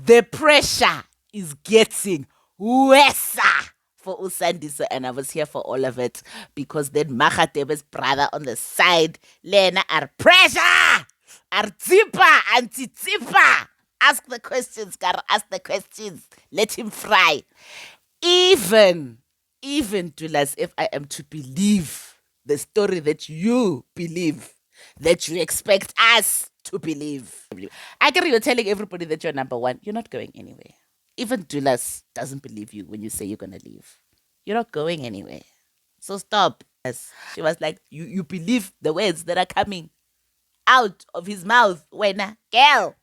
the pressure is getting worse for Usandisa, and I was here for all of it because then Mahatebe's brother on the side, Lena, are pressure, are tipa, anti-tipa. Ask the questions, gotta ask the questions. Let him fry. Even Dulas, if I am to believe the story that you believe, that you expect us to believe. I agree, you're telling everybody that you're number one. You're not going anywhere. Even Dulas doesn't believe you when you say you're going to leave. You're not going anywhere. So stop. Yes. She was like, you believe the words that are coming out of his mouth when a girl,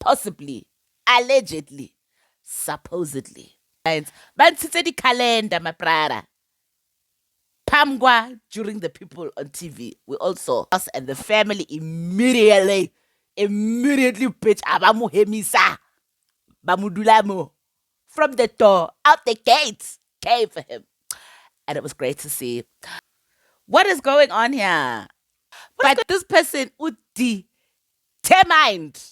possibly, allegedly, supposedly. Bantshitse di-calendar, my brother. Pamgwa during the people on TV. We also, us and the family immediately bitch abamuhemisa. Bamudulamo. From the door, out the gate, came for him. And it was great to see. What is going on here? But this person would determined.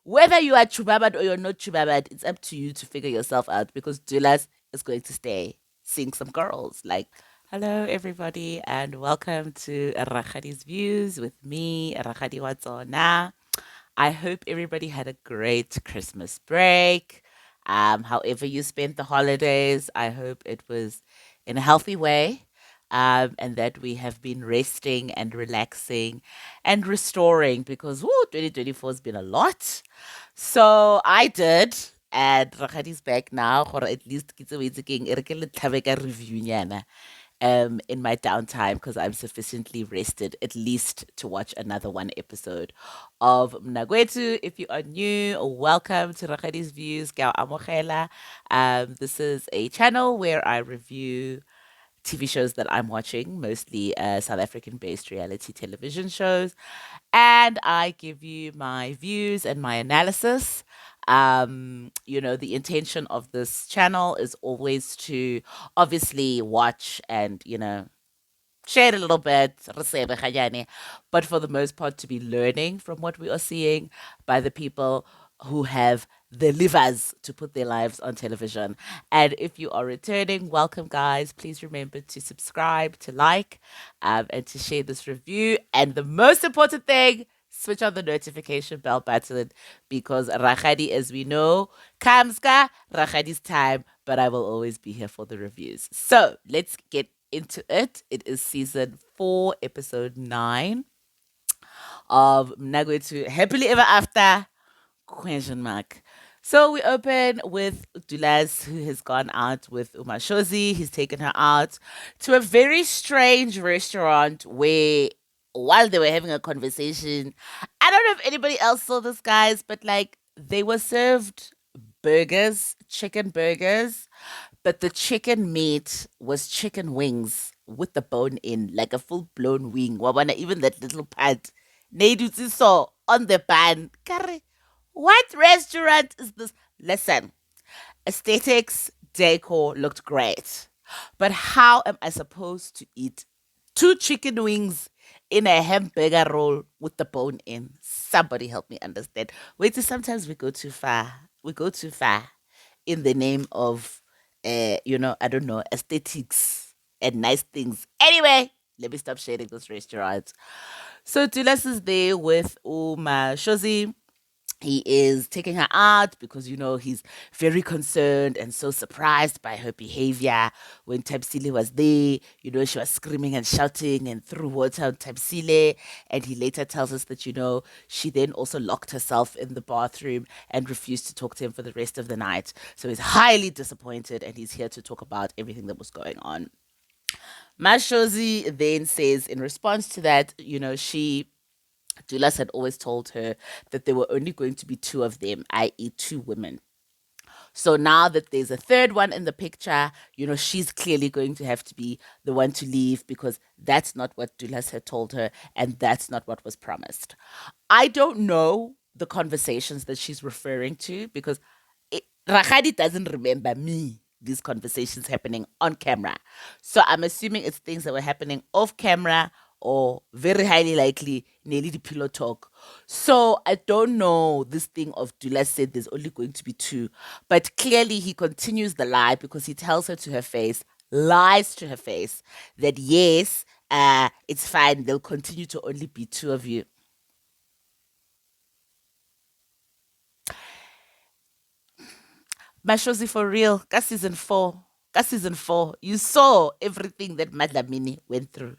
Whether you are Chubabad or you're not Chubabad, it's up to you to figure yourself out because Dulas is going to stay seeing some girls. Like, hello everybody and welcome to Rakhadi's Views with me, Rakhadi Watsona. I hope everybody had a great Christmas break. However you spent the holidays, I hope it was in a healthy way. And that we have been resting and relaxing and restoring because 2024 has been a lot. So I did, and Rakhadi's back now, or at least review in my downtime because I'm sufficiently rested at least to watch another one episode of Mnakwethu. If you are new, welcome to Rakhadi's Views. This is a channel where I review TV shows that I'm watching, mostly South African based reality television shows. And I give you my views and my analysis. The intention of this channel is always to obviously watch and, share a little bit, but for the most part to be learning from what we are seeing by the people who have the livers to put their lives on television. And if you are returning, welcome guys. Please remember to subscribe, to like, and to share this review. And the most important thing, switch on the notification bell button because Rakhadi, as we know, Kamska, Rakhadi's time, but I will always be here for the reviews. So let's get into it. It is season 4, episode 9 of Mnakwethu Happily Ever After, ? So we open with Dulas, who has gone out with Umashozi. He's taken her out to a very strange restaurant where, while they were having a conversation, I don't know if anybody else saw this, guys, but like they were served burgers, chicken burgers, but the chicken meat was chicken wings with the bone in, like a full blown wing. Wabana, even that little part. Neduti saw on the pan. Kare, what restaurant is this? Listen, aesthetics, decor looked great. But how am I supposed to eat 2 chicken wings in a hamburger roll with the bone in? Somebody help me understand. Wait, sometimes we go too far. We go too far in the name of, I don't know, aesthetics and nice things. Anyway, let me stop shading those restaurants. So Tulas is there with Uma Shozi. He is taking her out because, he's very concerned and so surprised by her behavior. When Tabsile was there, she was screaming and shouting and threw water on Tabsile. And he later tells us that, she then also locked herself in the bathroom and refused to talk to him for the rest of the night. So he's highly disappointed and he's here to talk about everything that was going on. Mashozi then says, in response to that, Dulas had always told her that there were only going to be 2 of them, i.e., 2 women. So now that there's a third one in the picture, she's clearly going to have to be the one to leave because that's not what Dulas had told her and that's not what was promised. I don't know the conversations that she's referring to because Rakhadi doesn't remember these conversations happening on camera. So I'm assuming it's things that were happening off camera or very highly likely nearly the pillow talk. So I don't know this thing of Dula said there's only going to be two, but clearly he continues the lie because he tells her to her face, lies to her face that yes, it's fine. There'll continue to only be two of you. Mashozi for real. Ka season 4. Ka season 4. You saw everything that Madlamini went through.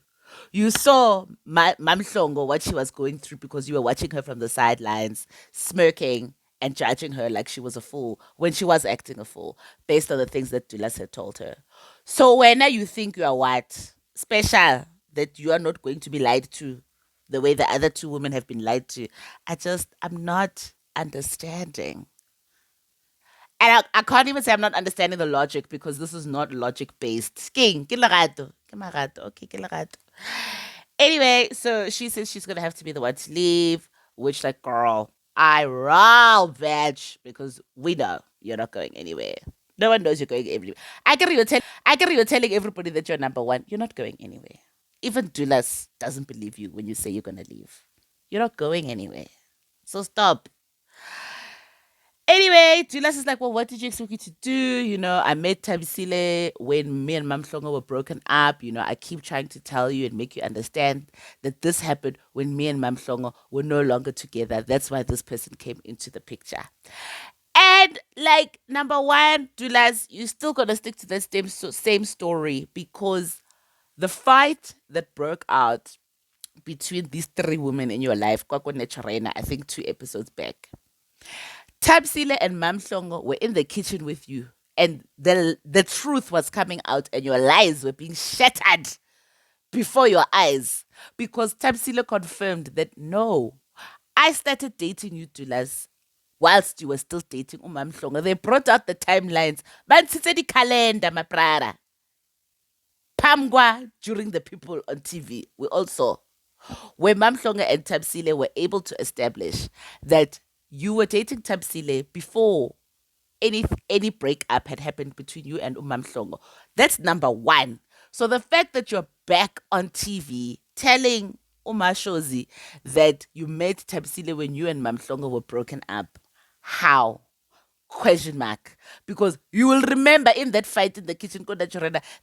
You saw Mamhlongo, what she was going through because you were watching her from the sidelines, smirking and judging her like she was a fool when she was acting a fool based on the things that Dulas had told her. So when you think you are what? Special, that you are not going to be lied to the way the other two women have been lied to. I'm not understanding. And I can't even say I'm not understanding the logic because this is not logic based. King, ke lerato. Ke marato. Okay, ke lerato. Anyway, so she says she's gonna have to be the one to leave, which like girl, I roll bitch because we know you're not going anywhere. No one knows you're going anywhere. I get you're telling everybody that you're number one. You're not going anywhere. Even Dulas doesn't believe you when you say you're gonna leave. You're not going anywhere. So stop. Anyway, Julius is like, well, what did you expect me to do? I met Tabisile when me and Mamhlongo were broken up. I keep trying to tell you and make you understand that this happened when me and Mamhlongo were no longer together. That's why this person came into the picture. And like, number one, Julius, you're still going to stick to the same story because the fight that broke out between these three women in your life, Kwako Necharena, I think 2 episodes back, Tabsile and Mamhlongo were in the kitchen with you, and the truth was coming out, and your lies were being shattered before your eyes because Tabsile confirmed that no, I started dating you, Dulas, whilst you were still dating Umamhlongo. They brought out the timelines. Bansitse the calendar, my brother. Pamgwa during the people on TV. We also where Mamhlonga and Tabsile were able to establish that you were dating Tabsile before any breakup had happened between you and Mamhlongo. That's number one. So the fact that you're back on TV telling Umashozi that you met Tabsile when you and Mamhlongo were broken up, how? Question mark. Because you will remember in that fight in the kitchen,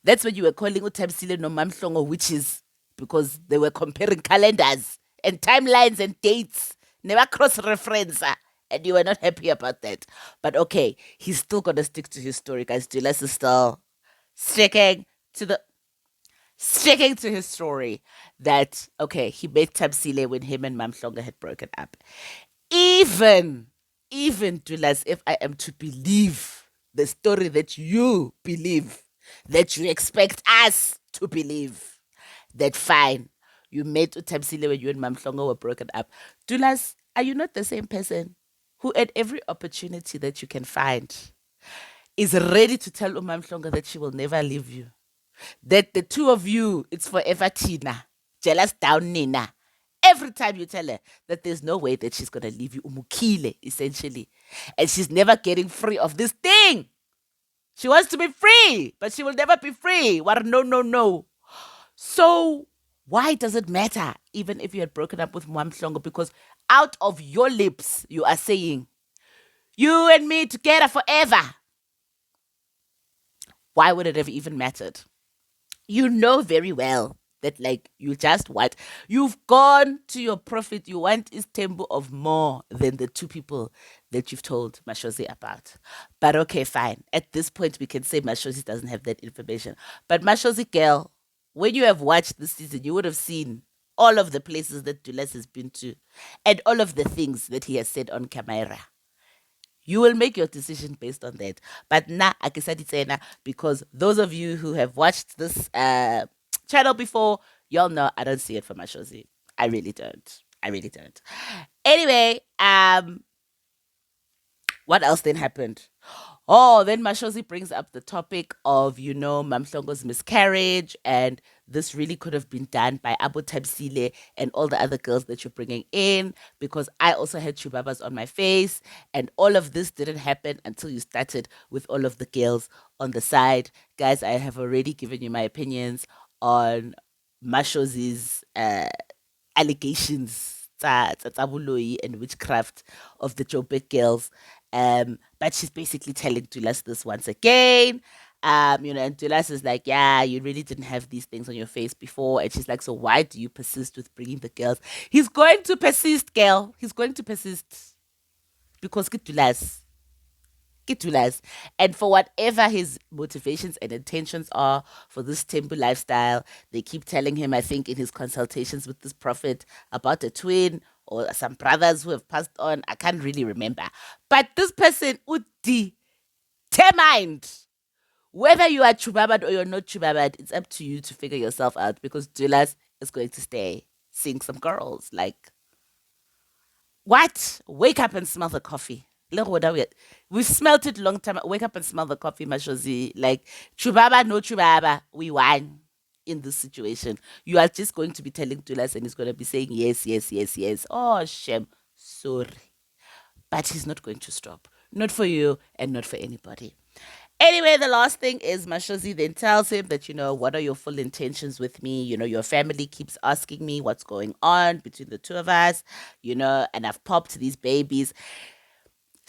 that's when you were calling Utabsile no Mamhlongo witches because they were comparing calendars and timelines and dates. Never cross reference. And you were not happy about that. But okay, he's still gonna stick to his story, guys. Julius is still sticking to the sticking to his story that okay, he met Tabsile when him and Mamhlonga had broken up. Even, even Dulas, if I am to believe the story that you believe, that you expect us to believe, that fine, you met Utabsile when you and Mamhlongo were broken up. Dulas, are you not the same person who, at every opportunity that you can find, is ready to tell Umamhlonga that she will never leave you? That the two of you, it's forever Tina, jealous down Nina. Every time you tell her that there's no way that she's gonna leave you, umukile, essentially. And she's never getting free of this thing. She wants to be free, but she will never be free. What? No, no, no. So why does it matter, even if you had broken up with Mwamhlongo? Because out of your lips, you are saying, you and me together forever. Why would it have even mattered? You know very well that like you just what you've gone to your prophet. You want is temple of more than the two people that you've told Mashozi about. But okay, fine. At this point, we can say Mashozi doesn't have that information. But Mashozi girl, when you have watched this season, you would have seen all of the places that Dulas has been to and all of the things that he has said on camera. You will make your decision based on that. But na akisaditsena, because those of you who have watched this channel before, y'all know I don't see it for Mashozi. I really don't. I really don't. Anyway, what else then happened? Oh, then Mashozi brings up the topic of, Mamhlongo's miscarriage, and this really could have been done by Abu Tabsile and all the other girls that you're bringing in, because I also had chubabas on my face, and all of this didn't happen until you started with all of the girls on the side. Guys, I have already given you my opinions on Mashozi's allegations tsa boloi and witchcraft of the Joburg girls. But she's basically telling Dulas this once again. And Dulas is like, yeah, you really didn't have these things on your face before. And she's like, so why do you persist with bringing the girls? He's going to persist, girl. He's going to persist because get Dulas. Kitulas. And for whatever his motivations and intentions are for this temple lifestyle, they keep telling him, I think, in his consultations with this prophet about a twin or some brothers who have passed on. I can't really remember. But this person would determined whether you are chubabad or you're not chubabad, it's up to you to figure yourself out because Dulas is going to stay seeing some girls. Like, what? Wake up and smell the coffee. Look what we've smelt it long time. Wake up and smell the coffee, Mashozi. Like chubaba, no chubaba, we won in this situation. You are just going to be telling Tulas and he's going to be saying yes, yes, yes, yes. Oh, Shem, sorry. But he's not going to stop. Not for you and not for anybody. Anyway, the last thing is Mashozi then tells him that, what are your full intentions with me? Your family keeps asking me what's going on between the two of us, and I've popped these babies.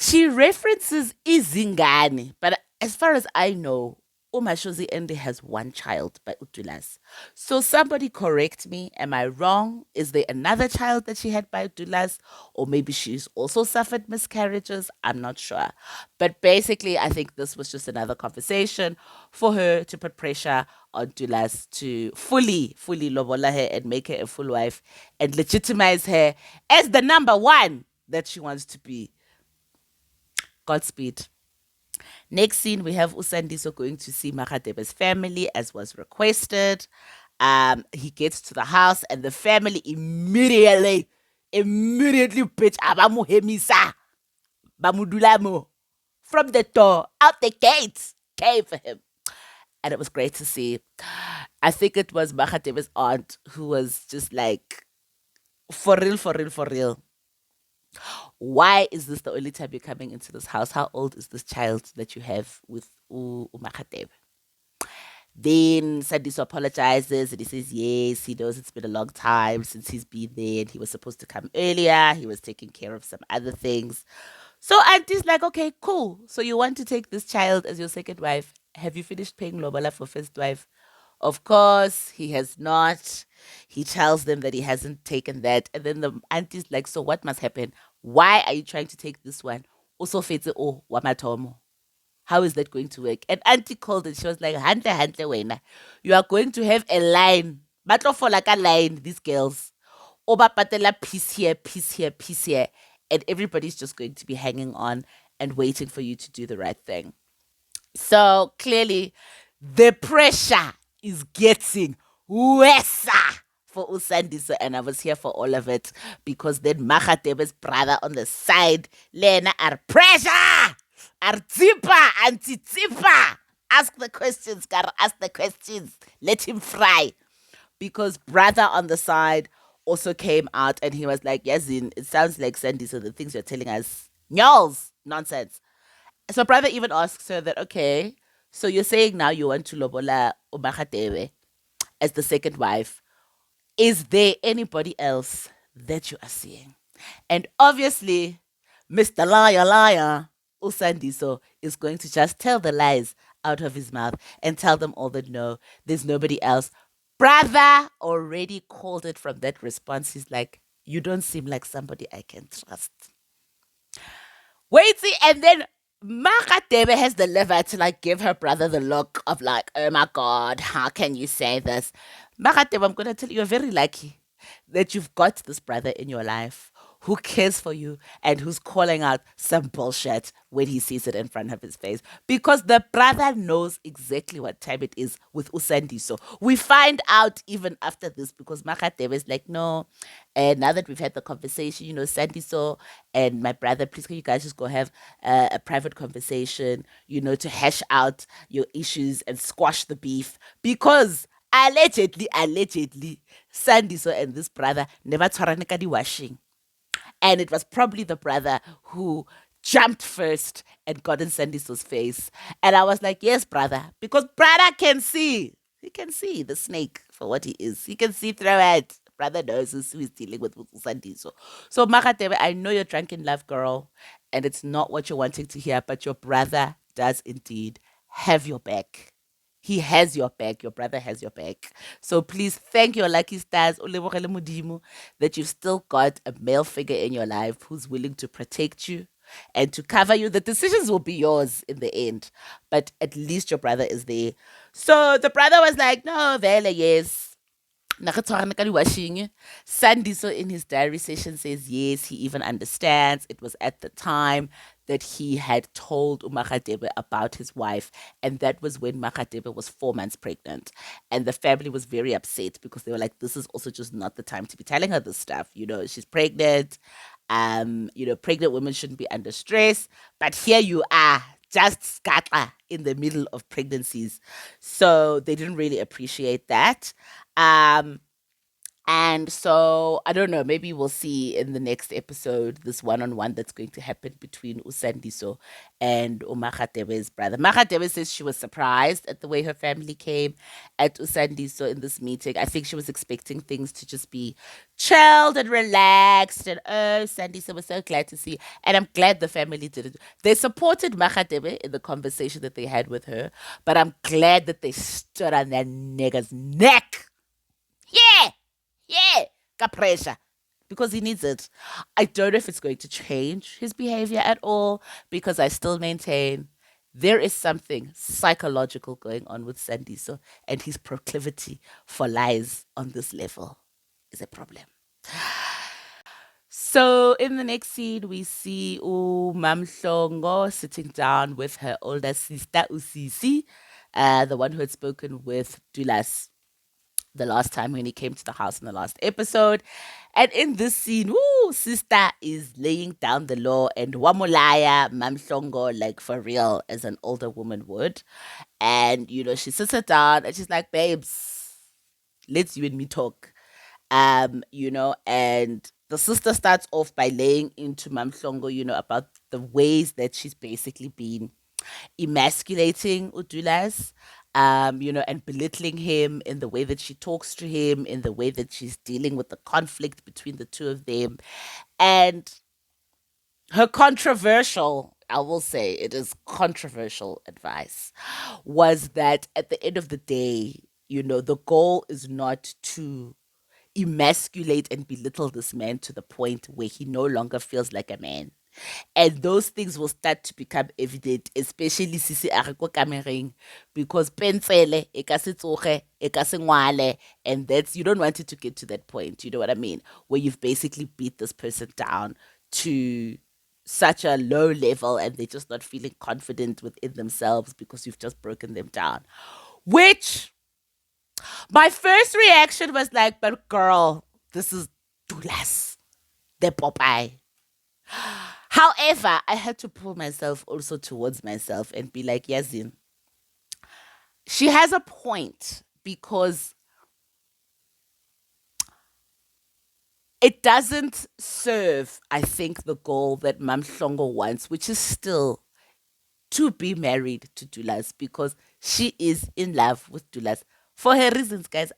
She references Izingane, but as far as I know, Umashozi Ende has one child by Utulas. So somebody correct me. Am I wrong? Is there another child that she had by Utulas? Or maybe she's also suffered miscarriages? I'm not sure. But basically, I think this was just another conversation for her to put pressure on Dulas to fully lobola her and make her a full wife and legitimize her as the number one that she wants to be. Godspeed. Next scene, we have Usandiso going to see Makadebe's family as was requested. He gets to the house and the family immediately, bitch, abamuhemisa, bamudulamo, from the door, out the gates, came for him. And it was great to see. I think it was Makadebe's aunt who was just like, for real, for real, for real. Why is this the only time you're coming into this house? How old is this child that you have with Umakateb? Then Sandiso apologizes and he says, yes, he knows it's been a long time since he's been there and he was supposed to come earlier. He was taking care of some other things. So Auntie's like, okay, cool. So you want to take this child as your second wife. Have you finished paying Lobola for first wife? Of course, he has not. He tells them that he hasn't taken that. And then the auntie's like, so what must happen? Why are you trying to take this one? Also, fete oh, wamatomo. How is that going to work? And auntie called it. She was like, Hante, wena. You are going to have a line. Battle for like a line, these girls. Oba patela piece here, piece here, piece here. And everybody's just going to be hanging on and waiting for you to do the right thing. So clearly, the pressure is getting worse for Usandiso, and I was here for all of it because then Mahatebe's brother on the side, Lena, are pressure, are deeper, anti-deeper. Ask the questions, gotta ask the questions. Let him fry. Because brother on the side also came out and he was like, Yazin, it sounds like Sandiso, the things you're telling us, nyos, nonsense. So brother even asks her that, okay, so you're saying now you want to lobola Umakatebe as the second wife. Is there anybody else that you are seeing? And obviously, Mr. Liar, Usandiso, is going to just tell the lies out of his mouth and tell them all that no, there's nobody else. Brother already called it from that response. He's like, you don't seem like somebody I can trust. Wait, see, and then Makatebe has the liver to like give her brother the look of like, oh my God, how can you say this? Makatebe, I'm going to tell you, you're very lucky that you've got this brother in your life who cares for you and who's calling out some bullshit when he sees it in front of his face. Because the brother knows exactly what time it is with Usandiso. We find out even after this because Makatebe is like, no, and now that we've had the conversation, Sandiso and my brother, please can you guys just go have a private conversation, to hash out your issues and squash the beef. Because allegedly, Sandiso and this brother never tshwarane washing. And it was probably the brother who jumped first and got in Sandiso's face. And I was like, yes, brother, because brother can see. He can see the snake for what he is. He can see through it. Brother knows who he's dealing with Sandiso. So Makatebe, I know you're drunk in love, girl, and it's not what you're wanting to hear, but your brother does indeed have your back. He has your back. Your brother has your back. So please thank your lucky stars, Olebogele Modimo, that you've still got a male figure in your life who's willing to protect you and to cover you. The decisions will be yours in the end, but at least your brother is there. So the brother was like, no, Vele, yes. Sandiso in his diary session says yes, he even understands. It was at the time that he had told Umakadebe about his wife, and that was when Makadebe was 4 months pregnant. And the family was very upset because they were like, this is also just not the time to be telling her this stuff. You know, she's pregnant. Pregnant women shouldn't be under stress, but here you are, just scatla in the middle of pregnancies. So they didn't really appreciate that. Um, and so I don't know, maybe we'll see in the next episode this one-on-one that's going to happen between Usandiso and Umakatebe's brother. Makatebe says she was surprised at the way her family came at Usandiso in this meeting. I think she was expecting things to just be chilled and relaxed. And oh, Sandiso was so glad to see. And I'm glad the family did it. They supported Makatebe in the conversation that they had with her, but I'm glad that they stood on that nigga's neck. Yeah, yeah, got pressure because he needs it. I don't know if it's going to change his behavior at all because I still maintain there is something psychological going on with Sandiso, and his proclivity for lies on this level is a problem. So in the next scene, we see Mamhlongo sitting down with her older sister Usisi, the one who had spoken with Dulas the last time when he came to the house in the last episode. And in this scene, sister is laying down the law and Wamulaya Mamhlongo, like for real, as an older woman would. And, she sits her down and she's like, babes, let's you and me talk. And the sister starts off by laying into Mamhlongo, about the ways that she's basically been emasculating Udulas, and belittling him in the way that she talks to him, in the way that she's dealing with the conflict between the two of them. And her controversial, I will say it is controversial advice, was that at the end of the day, the goal is not to emasculate and belittle this man to the point where he no longer feels like a man. And those things will start to become evident, especially Sisi Ariko Kamereng, because pensele, e ka se tsoge, e ka se ngwale, and that's, you don't want it to get to that point, you know what I mean? Where you've basically beat this person down to such a low level and they're just not feeling confident within themselves because you've just broken them down. Which my first reaction was like, but girl, this is Dulas, the Popeye. However, I had to pull myself also towards myself and be like, Yazin, she has a point because it doesn't serve, I think, the goal that Mamhlongo wants, which is still to be married to Dulas because she is in love with Dulas for her reasons, guys.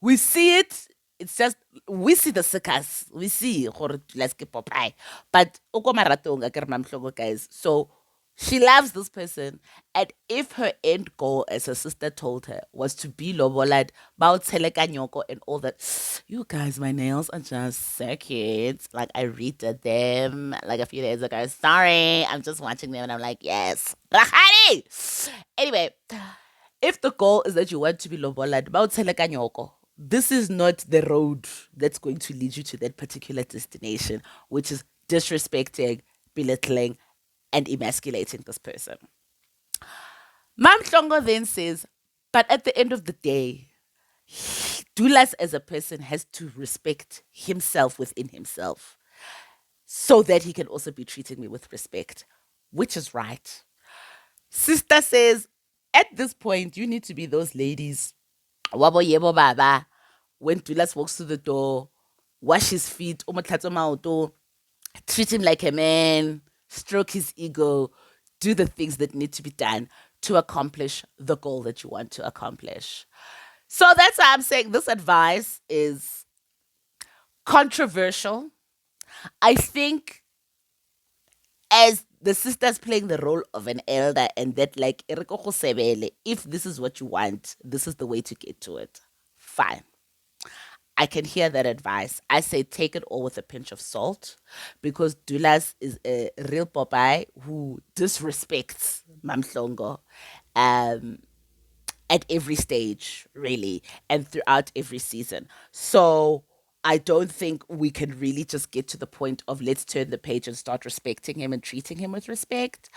We see it. It's just we see the circus. We see gore Dulas ke Popeye, but oko maratong a ke re Mamhlongo, guys. So she loves this person, and if her end goal, as her sister told her, was to be lobolad, bao nyoko and all that, you guys, my nails are just so cute. Like I redid them like a few days ago. Sorry, I'm just watching them and I'm like, yes, honey. Anyway, if the goal is that you want to be lobolad, bao nyoko, this is not the road that's going to lead you to that particular destination, which is disrespecting, belittling, and emasculating this person. Mamhlongo then says, but at the end of the day, Dulas as a person has to respect himself within himself so that he can also be treating me with respect, which is right. Sister says, at this point, you need to be those ladies. Wabo yebo baba. When Dulas walks through the door, wash his feet, treat him like a man, stroke his ego, do the things that need to be done to accomplish the goal that you want to accomplish. So that's why I'm saying this advice is controversial. I think as the sister's playing the role of an elder and that like "Ereko go sebele," if this is what you want, this is the way to get to it. Fine. I can hear that advice. I say take it all with a pinch of salt because Dulas is a real Popeye who disrespects Mamhlongo um, at every stage, really, and throughout every season. So I don't think we can really just get to the point of let's turn the page and start respecting him and treating him with respect.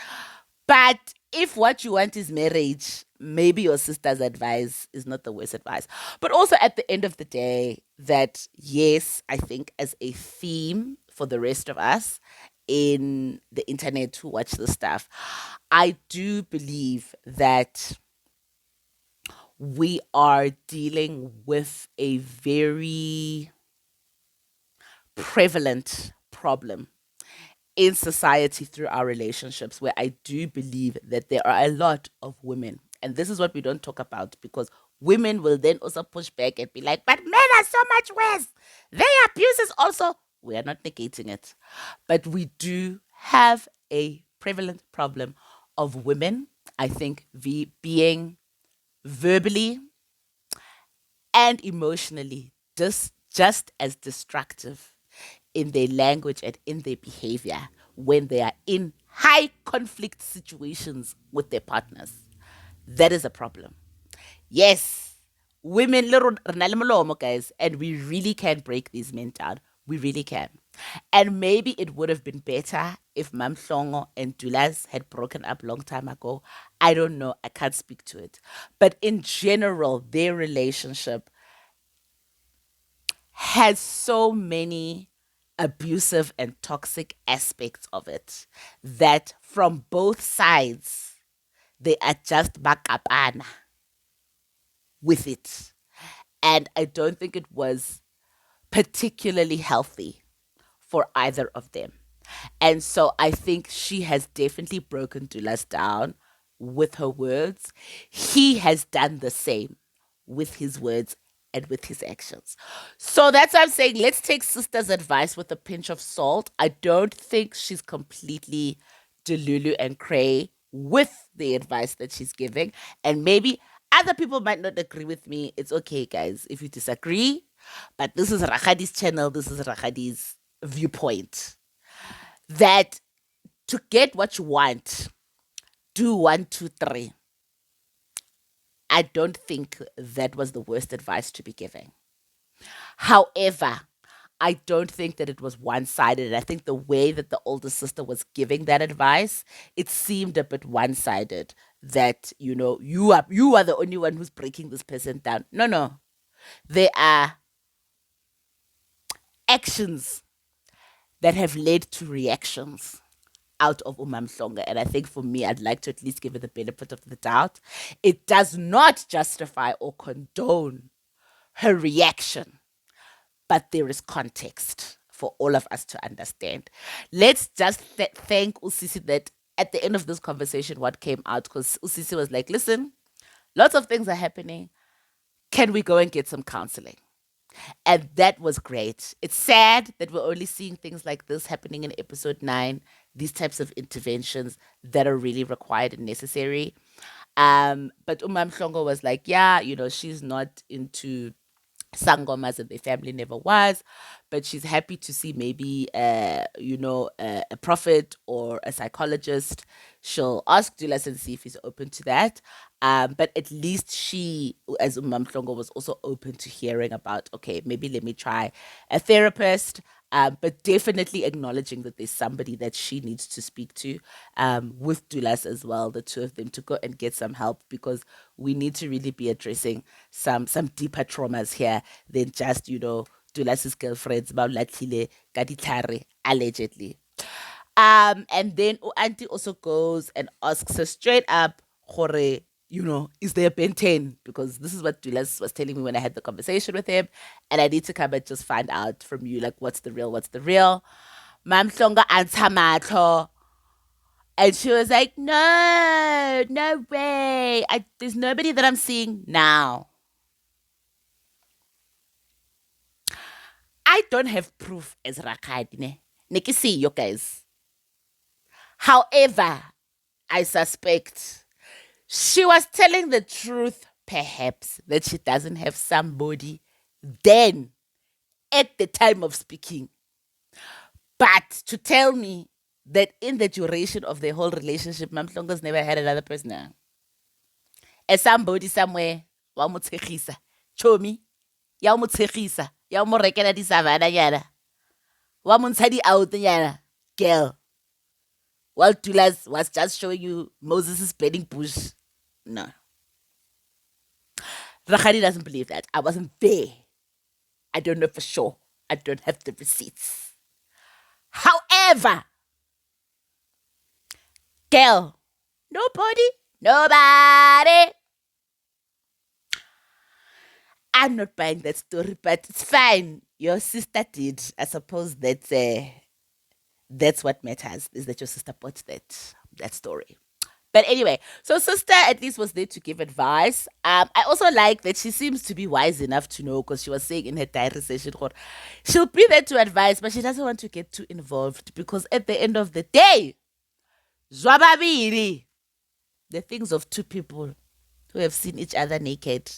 But if what you want is marriage, maybe your sister's advice is not the worst advice. But also at the end of the day, that yes, I think as a theme for the rest of us in the internet who watch this stuff, I do believe that we are dealing with a very prevalent problem in society through our relationships where I do believe that there are a lot of women. And this is what we don't talk about because women will then also push back and be like, but men are so much worse. Their abuse is also, we are not negating it. But we do have a prevalent problem of women, I think, being verbally and emotionally just as destructive in their language and in their behavior when they are in high conflict situations with their partners. That is a problem. Yes, women, little guys, and we really can break these men down. We really can. And maybe it would have been better if Mamhlongo and Dulas had broken up long time ago. I don't know. I can't speak to it. But in general, their relationship has so many abusive and toxic aspects of it that from both sides they are just bakapana with it. And I don't think it was particularly healthy for either of them. And so I think she has definitely broken Dulas down with her words. He has done the same with his words and with his actions. So that's why I'm saying let's take sister's advice with a pinch of salt. I don't think she's completely delulu and cray with the advice that she's giving. And maybe other people might not agree with me. It's okay, guys, if you disagree. But this is Rakadi's channel. This is Rakadi's viewpoint. That to get what you want, do one, two, three. I don't think that was the worst advice to be giving. However, I don't think that it was one sided. I think the way that the older sister was giving that advice, it seemed a bit one sided. That you are the only one who's breaking this person down. No, no, there are actions that have led to reactions out of Umamhlonga. And I think for me, I'd like to at least give it the benefit of the doubt. It does not justify or condone her reaction, but there is context for all of us to understand. Let's just thank Usisi that at the end of this conversation, what came out, because Usisi was like, listen, lots of things are happening. Can we go and get some counseling? And that was great. It's sad that we're only seeing things like this happening in episode 9, these types of interventions that are really required and necessary. But Umam Shongo was like, yeah, she's not into sangomas and their family never was, but she's happy to see maybe a prophet or a psychologist. She'll ask Dulas and see if he's open to that. But at least she, as Umamhlongo, was also open to hearing about, okay, maybe let me try a therapist. But definitely acknowledging that there's somebody that she needs to speak to, with Dulas as well, the two of them, to go and get some help because we need to really be addressing some deeper traumas here than just Dulas's girlfriends about Latlile Kaditlare allegedly. And then Auntie also goes and asks her straight up, Hore, is there a Ben 10? Because this is what Dulas was telling me when I had the conversation with him. And I need to come and just find out from you, like, what's the real, what's the real. Mam Hlonga answer matho. And she was like, no, no way. There's nobody that I'm seeing now. I don't have proof as Rakadi. Ne ke see you guys. However, I suspect she was telling the truth, perhaps, that she doesn't have somebody then at the time of speaking. But to tell me that in the duration of the whole relationship, Mamtlongo's never had another person. As somebody somewhere, wa mo tshegisa. Chomi, ya mo tshegisa. Ya mo rekela di savana yana. Wa mo ntsha di out yana. Girl. While Tulas was just showing you Moses' burning bush. No. Rahadi doesn't believe that. I wasn't there. I don't know for sure. I don't have the receipts. However, girl, nobody. I'm not buying that story, but it's fine. Your sister did. I suppose that's what matters, is that your sister bought that story. But anyway, so sister at least was there to give advice. I also like that she seems to be wise enough to know, because she was saying in her diary session, she'll be there to advise, but she doesn't want to get too involved, because at the end of the day, zwababili, the things of two people who have seen each other naked,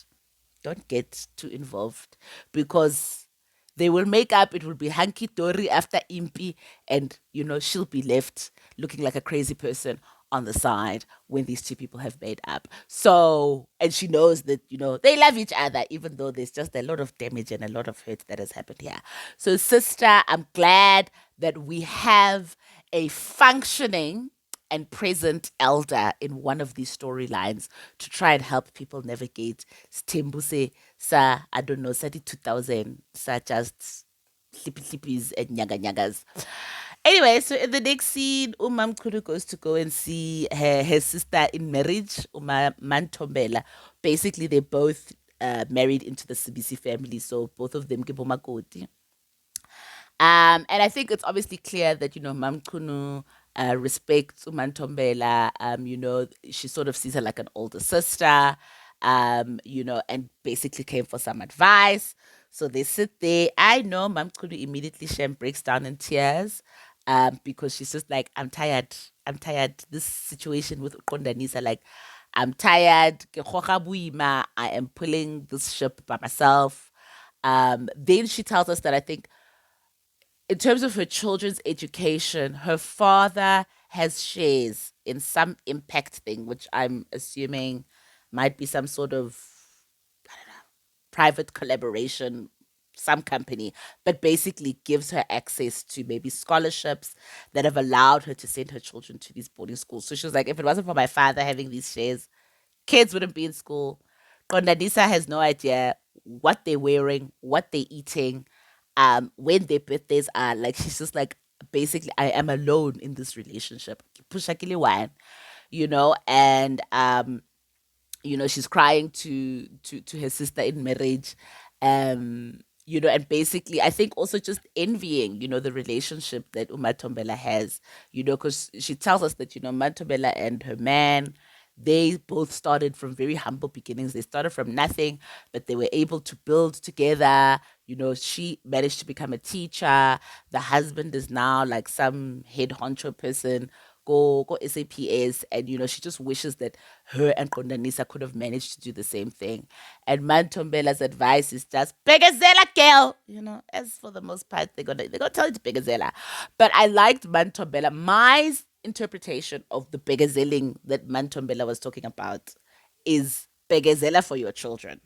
don't get too involved, because they will make up. It will be hanky dory after Impi, and she'll be left looking like a crazy person on the side when these two people have made up. So, and she knows that they love each other, even though there's just a lot of damage and a lot of hurt that has happened here. So, sister, I'm glad that we have a functioning and present elder in one of these storylines to try and help people navigate Stembuse sa, I don't know, sa di 2000, sa just slippies and nyagas. Anyway, so in the next scene, Umam Kuru goes to go and see her sister in marriage, Uma Mantombela. Basically, they both married into the CBC family, so both of them give Makoti. And I think it's obviously clear that, Mam Kunu respects Umantombela. She sort of sees her like an older sister, and basically came for some advice. So they sit there. I know Mam Kunu immediately Shem breaks down in tears, because she's just like, I'm tired. I'm tired. This situation with Kondanisa, like, I'm tired. Ke goga boima. I am pulling this ship by myself. Then she tells us that, I think, in terms of her children's education, her father has shares in some impact thing, which I'm assuming might be some sort of private collaboration, some company, but basically gives her access to maybe scholarships that have allowed her to send her children to these boarding schools. So she was like, if it wasn't for my father having these shares, kids wouldn't be in school. Kondadisa has no idea what they're wearing, what they're eating, when their birthdays are. Like, she's just like, basically, I am alone in this relationship. Pushakili wine, and she's crying to her sister in marriage, and basically I think also just envying, the relationship that Umatombela has, because she tells us that, Umatombela and her man, they both started from very humble beginnings. They started from nothing, but they were able to build together. She managed to become a teacher. The husband is now like some head honcho person, go SAPS, and she just wishes that her and Kondanisa could have managed to do the same thing. And Mantombela's advice is just Begazela girl. As for the most part, they're gonna tell you to Begazela. But I liked Mantombela. My interpretation of the Begazeling that Mantombela was talking about is Begazela for your children.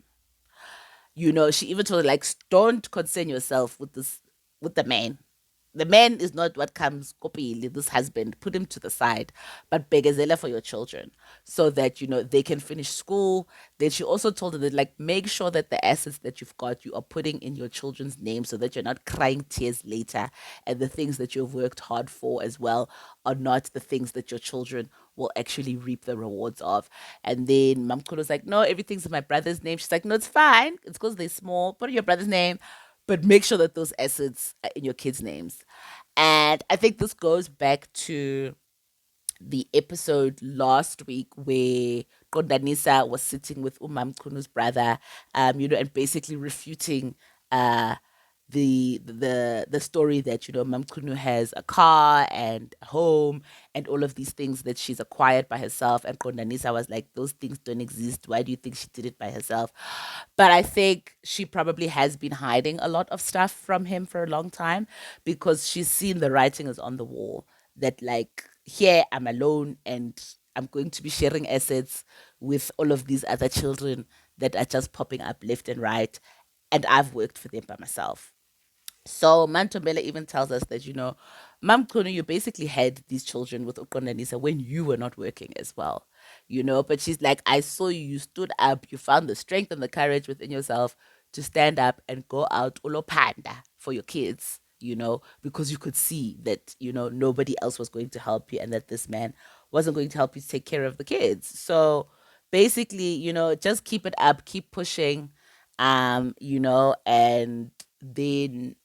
She even told her, like, don't concern yourself with the man. The man is not what comes kopili, this husband. Put him to the side. But begazela for your children, so that, they can finish school. Then she also told her that, like, make sure that the assets that you've got, you are putting in your children's name, so that you're not crying tears later. And the things that you've worked hard for as well are not the things that your children will actually reap the rewards of. And then Mamkulu was like, no, everything's in my brother's name. She's like, no, it's fine. It's because they're small. Put in your brother's name, but make sure that those assets are in your kids' names. And I think this goes back to the episode last week where Kondanisa was sitting with Umam Kunu's brother, and basically refuting uh, the story that Mam Kunu has a car and a home and all of these things that she's acquired by herself. And Kondanisa was like, those things don't exist. Why do you think she did it by herself? But I think she probably has been hiding a lot of stuff from him for a long time because she's seen the writing is on the wall that like here I'm alone and I'm going to be sharing assets with all of these other children that are just popping up left and right. And I've worked for them by myself. So Mantombela even tells us that, Mam Kunu, you basically had these children with Ukondanisa when you were not working as well, but she's like, I saw you, you stood up, you found the strength and the courage within yourself to stand up and go out ulo panda for your kids, because you could see that, nobody else was going to help you and that this man wasn't going to help you take care of the kids. So basically, just keep it up, keep pushing, and then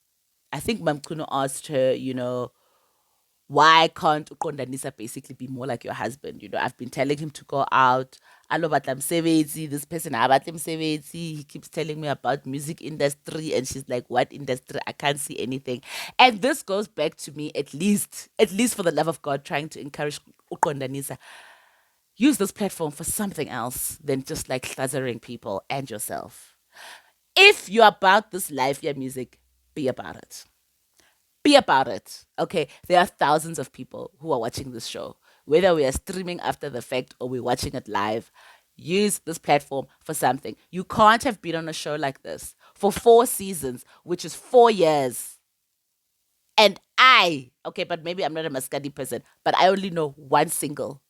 I think Mamkuno asked her, why can't Ukondanisa basically be more like your husband? I've been telling him to go out. Alo batla msebenzi, this person abatla msebenzi. He keeps telling me about music industry and she's like, what industry? I can't see anything. And this goes back to me at least for the love of God, trying to encourage Ukondanisa. Use this platform for something else than just like flattering people and yourself. If you're about this life, your music, be about it. Be about it. Okay. There are thousands of people who are watching this show. Whether we are streaming after the fact or we're watching it live, use this platform for something. You can't have been on a show like this for 4 seasons, which is 4 years. And okay, but maybe I'm not a Mascadi person, but I only know one single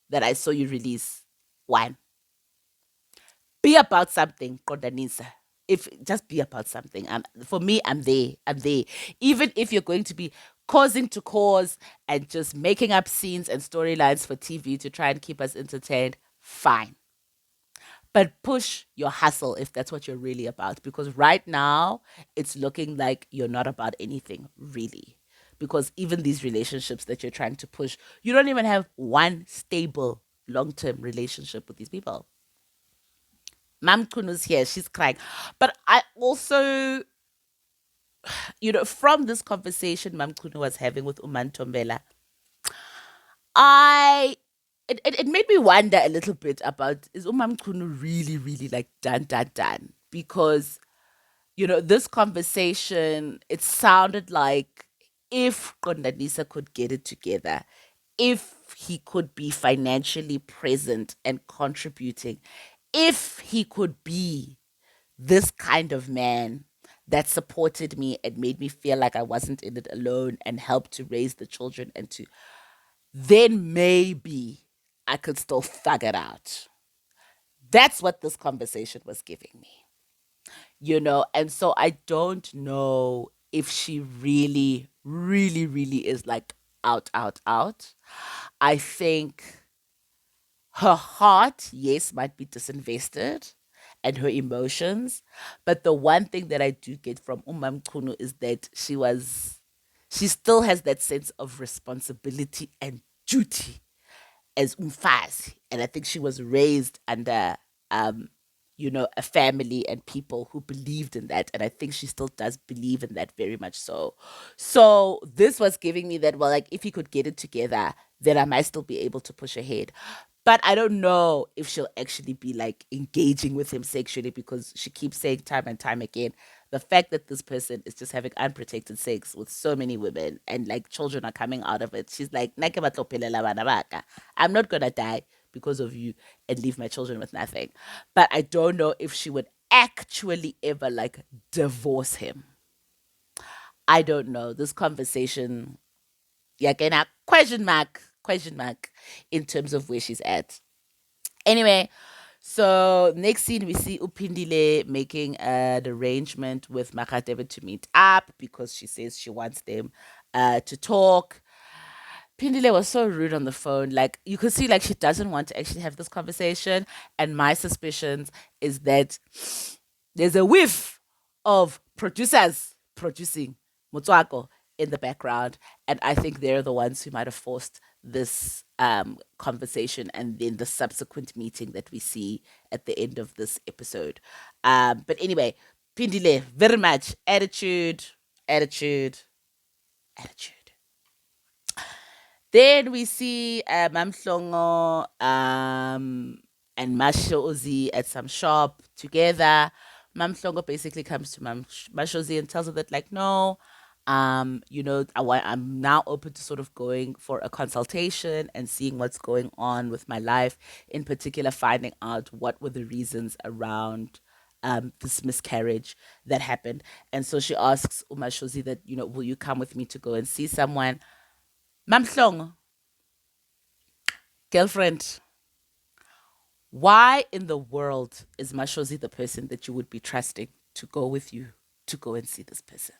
that I saw you release. One. Be about something, Kodanisa. If just be about something. For me, I'm there. I'm there. Even if you're going to be causing to cause and just making up scenes and storylines for TV to try and keep us entertained, fine. But push your hustle if that's what you're really about. Because right now, it's looking like you're not about anything, really. Because even these relationships that you're trying to push, you don't even have one stable long term relationship with these people. Mam Kunu's here, she's crying. But I also, from this conversation Mam Kunu was having with Uman Tombela, I it made me wonder a little bit about, is Umam Kunu really, really like done? Because, this conversation, it sounded like if Kondanisa could get it together, if he could be financially present and contributing, if he could be this kind of man that supported me and made me feel like I wasn't in it alone and helped to raise the children and to, then maybe I could still thug it out. That's what this conversation was giving me. And so I don't know if she really, really, really is like out. I think her heart, yes, might be disinvested and her emotions. But the one thing that I do get from Umam Kunu is that she still has that sense of responsibility and duty as umfazi. And I think she was raised under, a family and people who believed in that. And I think she still does believe in that very much so. So this was giving me that, well, like if he could get it together, then I might still be able to push ahead. But I don't know if she'll actually be like engaging with him sexually because she keeps saying time and time again the fact that this person is just having unprotected sex with so many women and like children are coming out of it. She's like, "Nake ba tlo phelela bana ba ka. I'm not gonna die because of you and leave my children with nothing." But I don't know if she would actually ever like divorce him. I don't know. This conversation, yeah, again, question mark in terms of where she's at. Anyway, so next scene we see Upindile making an arrangement with Makatebe to meet up because she says she wants them to talk. Pindile was so rude on the phone. Like you could see like she doesn't want to actually have this conversation. And my suspicions is that there's a whiff of producers producing Motswako in the background. And I think they're the ones who might have forced this conversation and then the subsequent meeting that we see at the end of this episode. But anyway, Pindile, very much attitude, attitude, attitude. Then we see Mamhlongo and Mashozi at some shop together. Mamhlongo basically comes to Mashozi and tells her that, like, no, I'm now open to sort of going for a consultation and seeing what's going on with my life, in particular, finding out what were the reasons around this miscarriage that happened. And so she asks Umashozi that, will you come with me to go and see someone? Mamhlongo, girlfriend, why in the world is Mashozi the person that you would be trusting to go with you to go and see this person?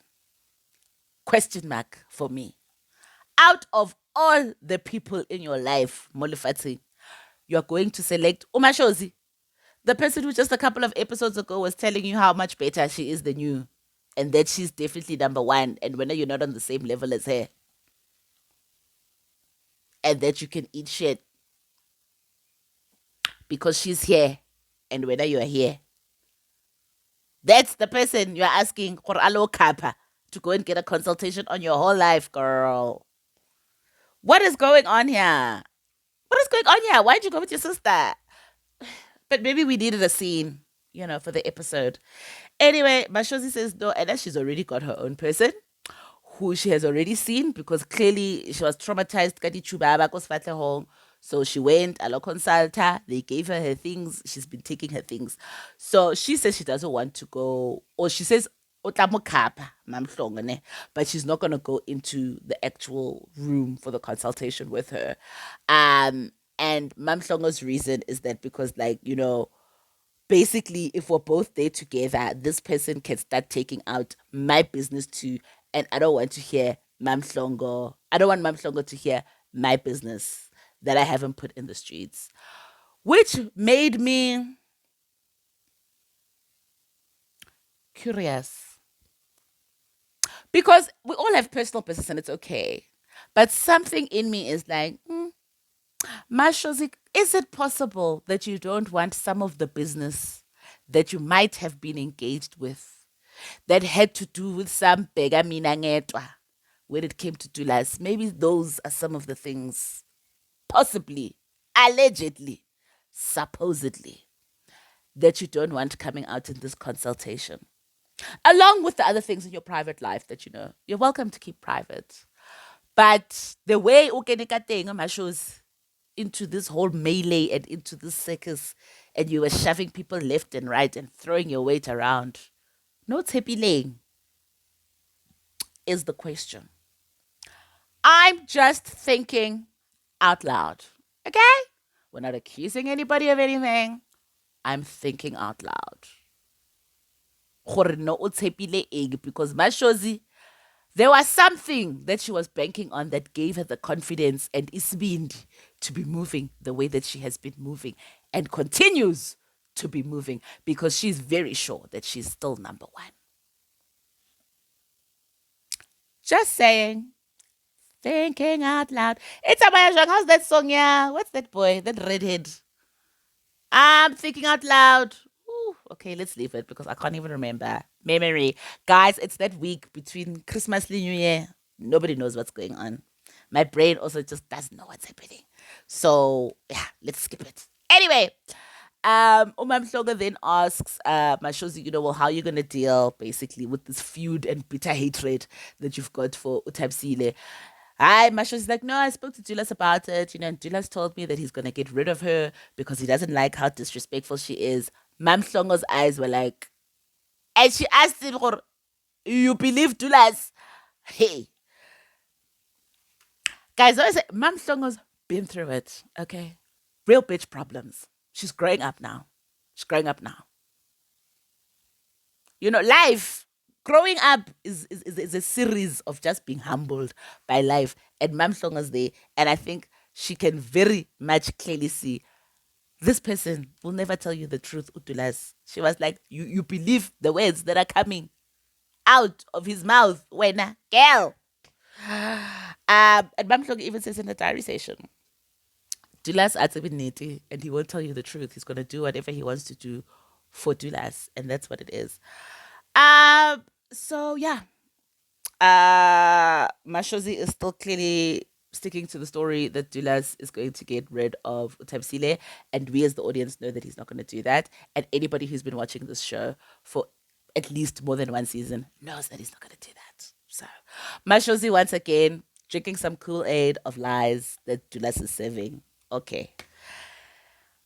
Question mark for me. Out of all the people in your life, Molifati, you are going to select Umashozi, the person who just a couple of episodes ago was telling you how much better she is than you, and that she's definitely number one, and when you're not on the same level as her, and that you can eat shit because she's here, and whether you are here. That's the person you're asking for alo kappa to go and get a consultation on your whole life, girl. What is going on here? What is going on here? Why'd you go with your sister? But maybe we needed a scene, for the episode. Anyway, Mashozi says no, and then she's already got her own person who she has already seen because clearly she was traumatized. So she went, a consulta, they gave her things, she's been taking her things. So she says she doesn't want to go, or she says, but she's not going to go into the actual room for the consultation with her. And Mamhlongo's reason is that because, basically, if we're both there together, this person can start taking out my business too. And I don't want to hear Mamhlongo. I don't want Mamhlongo to hear my business that I haven't put in the streets. Which made me curious. Because we all have personal business and it's okay. But something in me is like, Mashozi, is it possible that you don't want some of the business that you might have been engaged with that had to do with some bega minangetwa when it came to Dulas? Maybe those are some of the things, possibly, allegedly, supposedly, that you don't want coming out in this consultation. Along with the other things in your private life that you're welcome to keep private. But the way Mashozi into this whole melee and into this circus, and you were shoving people left and right and throwing your weight around. No happy lane is the question. I'm just thinking out loud. Okay? We're not accusing anybody of anything. I'm thinking out loud. Because Mashozi, there was something that she was banking on that gave her the confidence and isbindi to be moving the way that she has been moving and continues to be moving because she's very sure that she's still number one. Just saying. Thinking out loud. It's Abayajang. How's that song? Yeah. What's that boy? That redhead. I'm thinking out loud. Ooh, okay, let's leave it because I can't even remember. Memory. Guys, it's that week between Christmas and New Year. Nobody knows what's going on. My brain also just doesn't know what's happening. So, yeah, let's skip it. Anyway, Umamhloga then asks Mashozi, well, how are you going to deal basically with this feud and bitter hatred that you've got for Utabsile? Hi, Mashozi's like, no, I spoke to Dulas about it. And Dulas told me that he's going to get rid of her because he doesn't like how disrespectful she is. Mamhlongo's eyes were like, and she asked him, you believe Dulas? Hey. Guys, I say, Mamhlongo's been through it, okay? Real bitch problems. She's growing up now. Life, growing up is a series of just being humbled by life. And Mamhlongo's there. And I think she can very much clearly see this person will never tell you the truth, Utulas. She was like, you believe the words that are coming out of his mouth when girl. And Mamhlong even says in the diary session, Dulas Atsabiniti, and he won't tell you the truth. He's going to do whatever he wants to do for Dulas, and that's what it is. So yeah, Mashozi is still clearly sticking to the story that Dulas is going to get rid of Utabsile, and we as the audience know that he's not going to do that. And anybody who's been watching this show for at least more than one season knows that he's not going to do that. So, Mashozi once again drinking some Kool Aid of lies that Dulas is serving. Okay.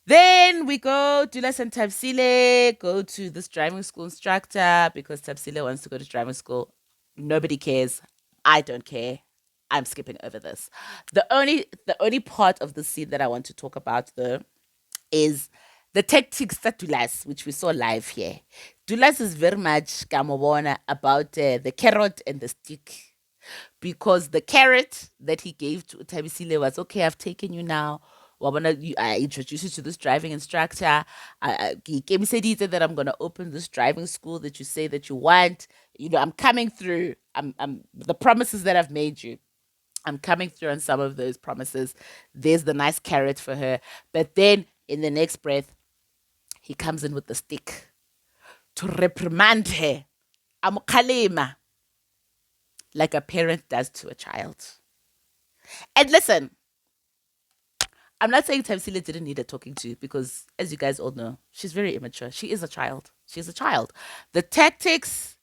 Then we go, Dulas and Tabsile go to this driving school instructor because Tabsile wants to go to driving school. Nobody cares. I don't care. I'm skipping over this. The only part of the scene that I want to talk about though is the tactics that Dulas, which we saw live here. Dulas is very much kamobona about the carrot and the stick because the carrot that he gave to Tabisile was okay. I've taken you now. I introduce you to this driving instructor. He gave me said that I'm gonna open this driving school that you say that you want. I'm coming through. I'm the promises that I've made you. I'm coming through on some of those promises. There's the nice carrot for her. But then in the next breath, he comes in with the stick to reprimand her. Amukhalima, like a parent does to a child. And listen, I'm not saying Tamsila didn't need a talking to because, as you guys all know, she's very immature. She is a child. She's a child. The tactics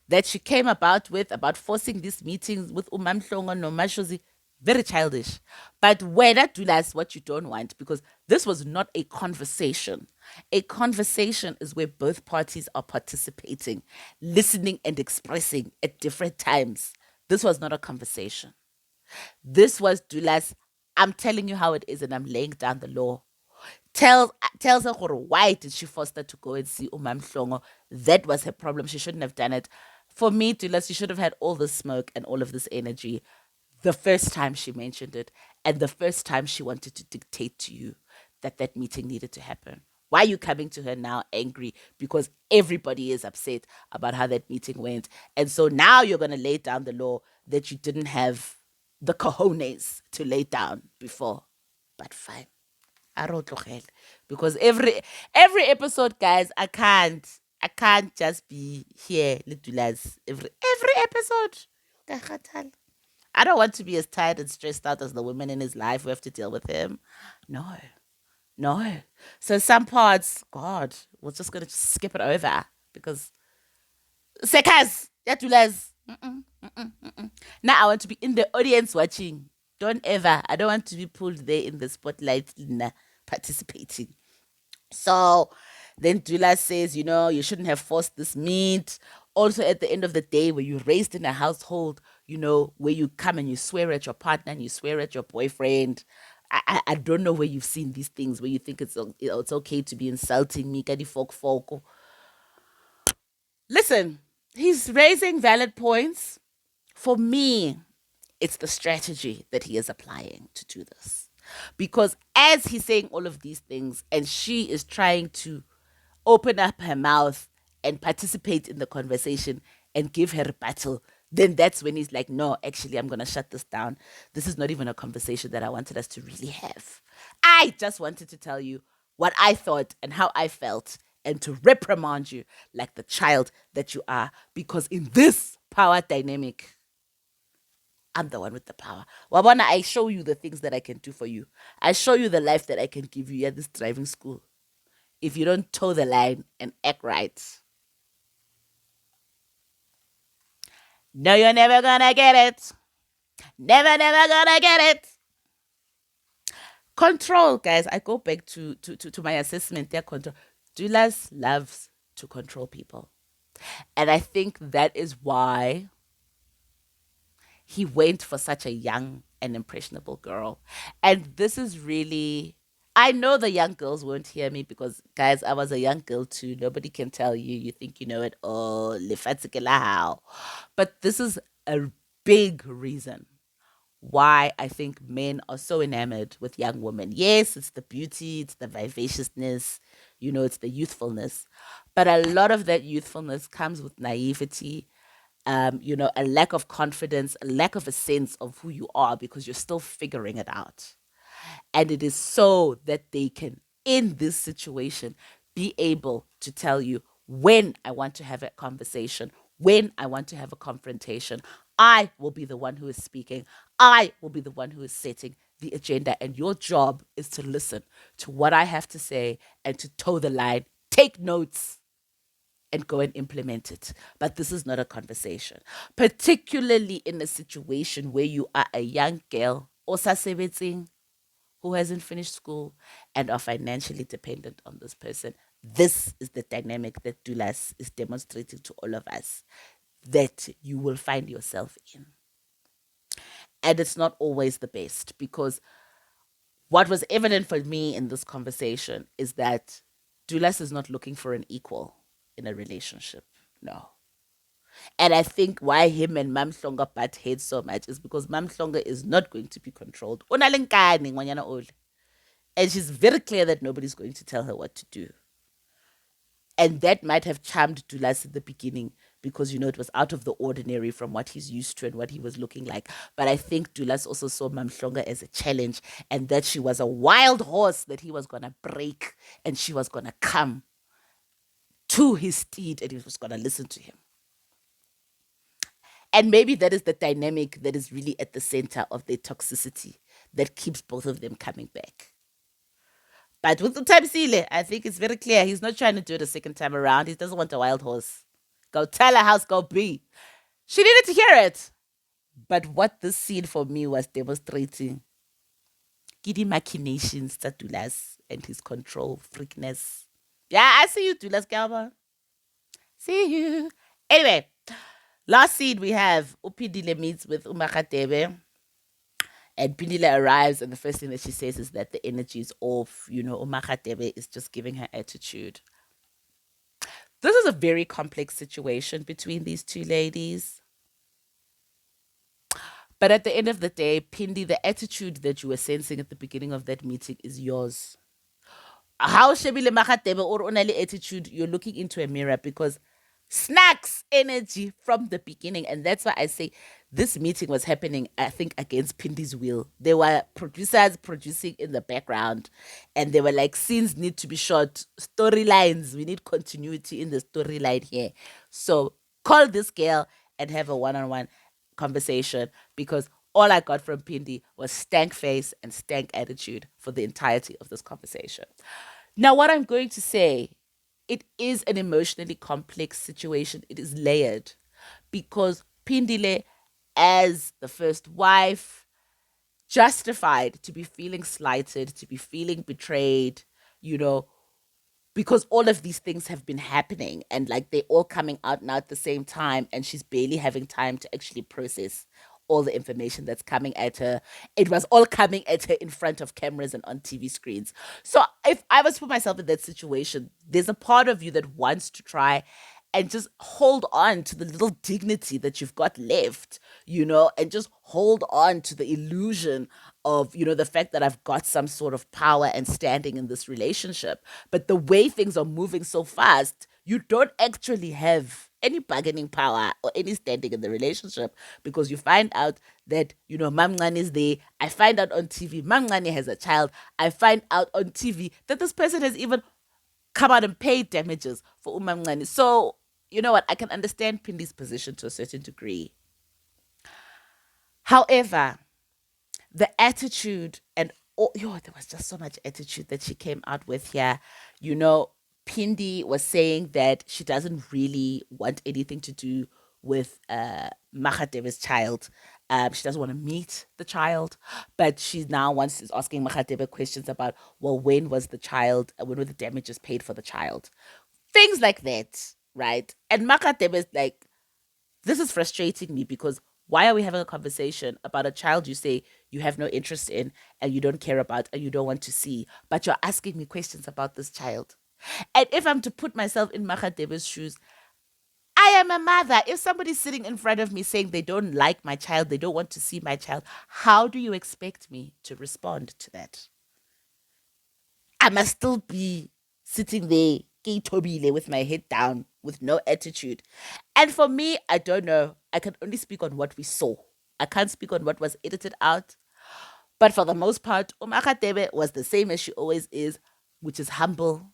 that she came about forcing these meetings with Umamhlongo no Mashozi, very childish. But when that do that's what you don't want, because this was not a conversation. A conversation is where both parties are participating, listening and expressing at different times. This was not a conversation. This was Dulas. I'm telling you how it is, and I'm laying down the law. Tells her why did she force her to go and see Umam Hlongo? That was her problem. She shouldn't have done it. For me, Dulas, she should have had all this smoke and all of this energy the first time she mentioned it, and the first time she wanted to dictate to you that that meeting needed to happen. Why are you coming to her now angry? Because everybody is upset about how that meeting went. And so now you're going to lay down the law that you didn't have the cojones to lay down before. But fine. I wrote because every episode, guys, I can't just be here, little as every episode. I don't want to be as tired and stressed out as the women in his life who have to deal with him. No, no. So some parts, God, we're just gonna skip it over because Sekas, Yatulas. Now I want to be in the audience watching. Don't ever. I don't want to be pulled there in the spotlight, participating. So then Dula says, you shouldn't have forced this meat. Also, at the end of the day, where you're raised in a household, where you come and you swear at your partner and you swear at your boyfriend. I don't know where you've seen these things where you think it's okay to be insulting me. Kadi folk. Listen, he's raising valid points. For me, it's the strategy that he is applying to do this. Because as he's saying all of these things and she is trying to open up her mouth and participate in the conversation and give her a battle, then that's when he's like, no, actually, I'm going to shut this down. This is not even a conversation that I wanted us to really have. I just wanted to tell you what I thought and how I felt and to reprimand you like the child that you are. Because in this power dynamic, I'm the one with the power. Wabana, I show you the things that I can do for you. I show you the life that I can give you at this driving school. If you don't toe the line and act right, no, you're never gonna get it. Never gonna get it. Control, guys. I go back to my assessment there. Control. Dulas loves to control people. And I think that is why he went for such a young and impressionable girl. And this is really, I know the young girls won't hear me because, guys, I was a young girl too. Nobody can tell you. You think you know it all. How. But this is a big reason why I think men are so enamored with young women. Yes, it's the beauty, it's the vivaciousness, it's the youthfulness. But a lot of that youthfulness comes with naivety, a lack of confidence, a lack of a sense of who you are because you're still figuring it out. And it is so that they can, in this situation, be able to tell you when I want to have a conversation, when I want to have a confrontation. I will be the one who is speaking. I will be the one who is setting the agenda. And your job is to listen to what I have to say and to toe the line, take notes, and go and implement it. But this is not a conversation, particularly in a situation where you are a young girl or sasebeting who hasn't finished school and are financially dependent on this person. This is the dynamic that Dulas is demonstrating to all of us that you will find yourself in. And it's not always the best because what was evident for me in this conversation is that Dulas is not looking for an equal in a relationship. No. And I think why him and Mam Hlonga butt heads so much is because Mam Hlonga is not going to be controlled. And she's very clear that nobody's going to tell her what to do. And that might have charmed Dulas in the beginning because, it was out of the ordinary from what he's used to and what he was looking like. But I think Dulas also saw Mamhlonga as a challenge and that she was a wild horse that he was going to break and she was going to come to his steed and he was going to listen to him. And maybe that is the dynamic that is really at the center of their toxicity that keeps both of them coming back. But with Utabisile, I think it's very clear he's not trying to do it a second time around. He doesn't want a wild horse. Go tell her how's go be. She needed to hear it. But what this scene for me was demonstrating giddy machinations that Dulas and his control freakness. Yeah, I see you, Dulas Galba. See you. Anyway, last scene we have Upidile meets with Umakatebe. And Pindile arrives, and the first thing that she says is that the energy is off. Umakatebe is just giving her attitude. This is a very complex situation between these two ladies. But at the end of the day, Pindi, the attitude that you were sensing at the beginning of that meeting is yours. How Shebile Makatebe or Onali attitude, you're looking into a mirror because snacks energy from the beginning. And that's why I say this meeting was happening, I think, against Pindy's will. There were producers producing in the background, and they were like, scenes need to be shot, storylines, we need continuity in the storyline here. So call this girl and have a one-on-one conversation because all I got from Pindy was stank face and stank attitude for the entirety of this conversation. Now, what I'm going to say, it is an emotionally complex situation. It is layered because Pindile, as the first wife, justified to be feeling slighted, to be feeling betrayed, you know, because all of these things have been happening and like they're all coming out now at the same time and she's barely having time to actually process all the information that's coming at her. It was all coming at her in front of cameras and on TV screens. So if I was to put myself in that situation, there's a part of you that wants to try and just hold on to the little dignity that you've got left, and just hold on to the illusion of, the fact that I've got some sort of power and standing in this relationship. But the way things are moving so fast, you don't actually have any bargaining power or any standing in the relationship because you find out that, Mamngani is there. I find out on TV, Mamngani has a child. I find out on TV that this person has even come out and paid damages for Umamngani. So, you know what? I can understand Pindi's position to a certain degree. However, the attitude and there was just so much attitude that she came out with here. Pindi was saying that she doesn't really want anything to do with Mahadeva's child. She doesn't want to meet the child, but she now is asking Mahadeva questions about, well, when was the child, when were the damages paid for the child? Things like that, right? And Mahadeva is like, this is frustrating me because why are we having a conversation about a child you say you have no interest in and you don't care about and you don't want to see, but you're asking me questions about this child? And if I'm to put myself in Mahadeva's shoes, I am a mother. If somebody's sitting in front of me saying they don't like my child, they don't want to see my child, how do you expect me to respond to that? I must still be sitting there ke itobile with my head down, with no attitude. And for me, I don't know. I can only speak on what we saw. I can't speak on what was edited out. But for the most part, Umakatebe was the same as she always is, which is humble,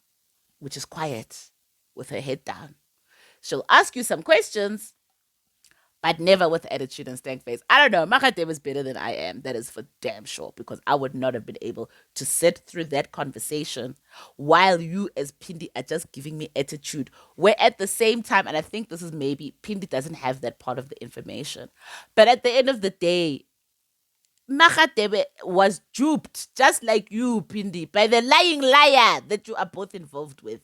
which is quiet, with her head down. She'll ask you some questions, but never with attitude and stank face. I don't know. Makate was better than I am. That is for damn sure, because I would not have been able to sit through that conversation while you, as Pindi, are just giving me attitude. Where at the same time, and I think this is maybe Pindi doesn't have that part of the information, but at the end of the day, Makatebe was duped, just like you, Pindi, by the lying liar that you are both involved with.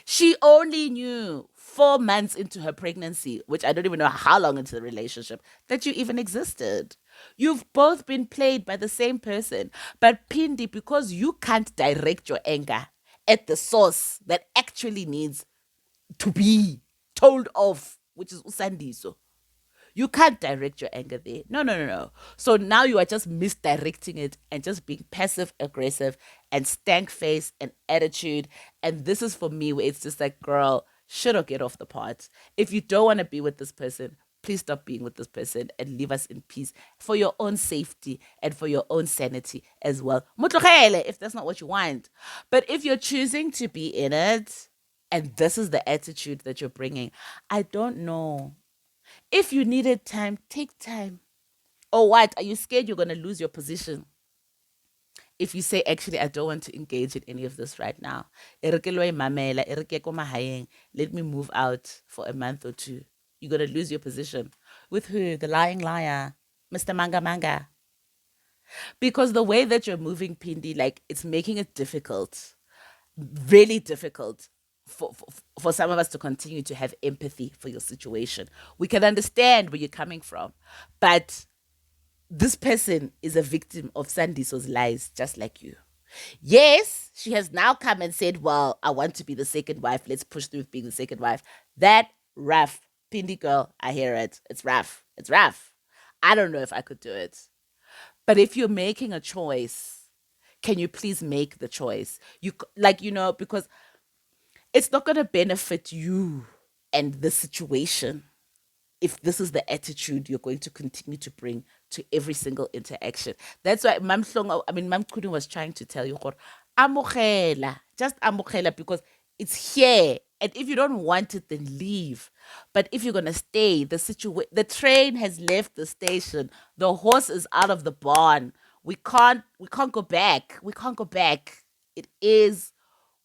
She only knew 4 months into her pregnancy, which I don't even know how long into the relationship, that you even existed. You've both been played by the same person. But Pindi, because you can't direct your anger at the source that actually needs to be told off, which is Usandiso. You can't direct your anger there. No, no, no, no. So now you are just misdirecting it and just being passive aggressive and stank face and attitude. And this is for me where it's just like, girl, shit or get off the pot. If you don't want to be with this person, please stop being with this person and leave us in peace for your own safety and for your own sanity as well. Mutlogele, if that's not what you want. But if you're choosing to be in it, and this is the attitude that you're bringing, I don't know. If you needed time, take time. Or what? Are you scared you're going to lose your position? If you say, actually, I don't want to engage in any of this right now. Let me move out for a month or two. You're going to lose your position. With who? The lying liar. Mr. Manga Manga. Because the way that you're moving, Pindi, like, it's making it difficult, really difficult for some of us to continue to have empathy for your situation. We can understand where you're coming from, but this person is a victim of Sandiso's lies, just like you. Yes, she has now come and said, well, I want to be the second wife. Let's push through with being the second wife. That rough. Pindi girl, I hear it. It's rough. It's rough. I don't know if I could do it. But if you're making a choice, can you please make the choice? Because it's not going to benefit you and the situation if this is the attitude you're going to continue to bring to every single interaction. That's why Mam Kudin was trying to tell you, amukela, just amukela, because it's here. And if you don't want it, then leave. But if you're gonna stay, the train has left the station. The horse is out of the barn. We can't go back. We can't go back. It is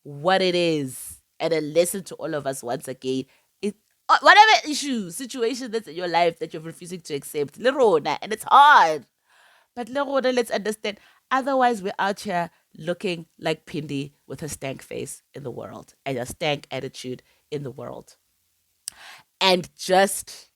what it is. And a lesson to all of us once again. It Whatever issue, situation that's in your life that you're refusing to accept, Lerona, and it's hard. But Lerona, let's understand. Otherwise, we're out here looking like Pindi with a stank face in the world and a stank attitude in the world. And just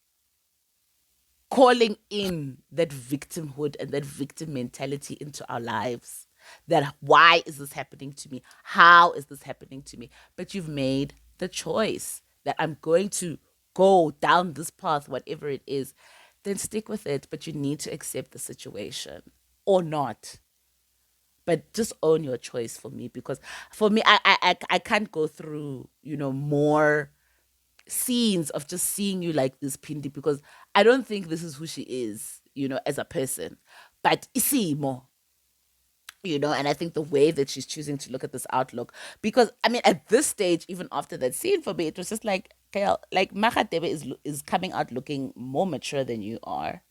calling in that victimhood and that victim mentality into our lives. That why is this happening to me? How is this happening to me? But you've made the choice that I'm going to go down this path, whatever it is, then stick with it. But you need to accept the situation or not. But just own your choice for me, because for me, I can't go through, more scenes of just seeing you like this, Pindi, because I don't think this is who she is, as a person. But isimo, and I think the way that she's choosing to look at this outlook, because I mean, at this stage, even after that scene, for me, it was just like, Kyle, like Makatebe is coming out looking more mature than you are,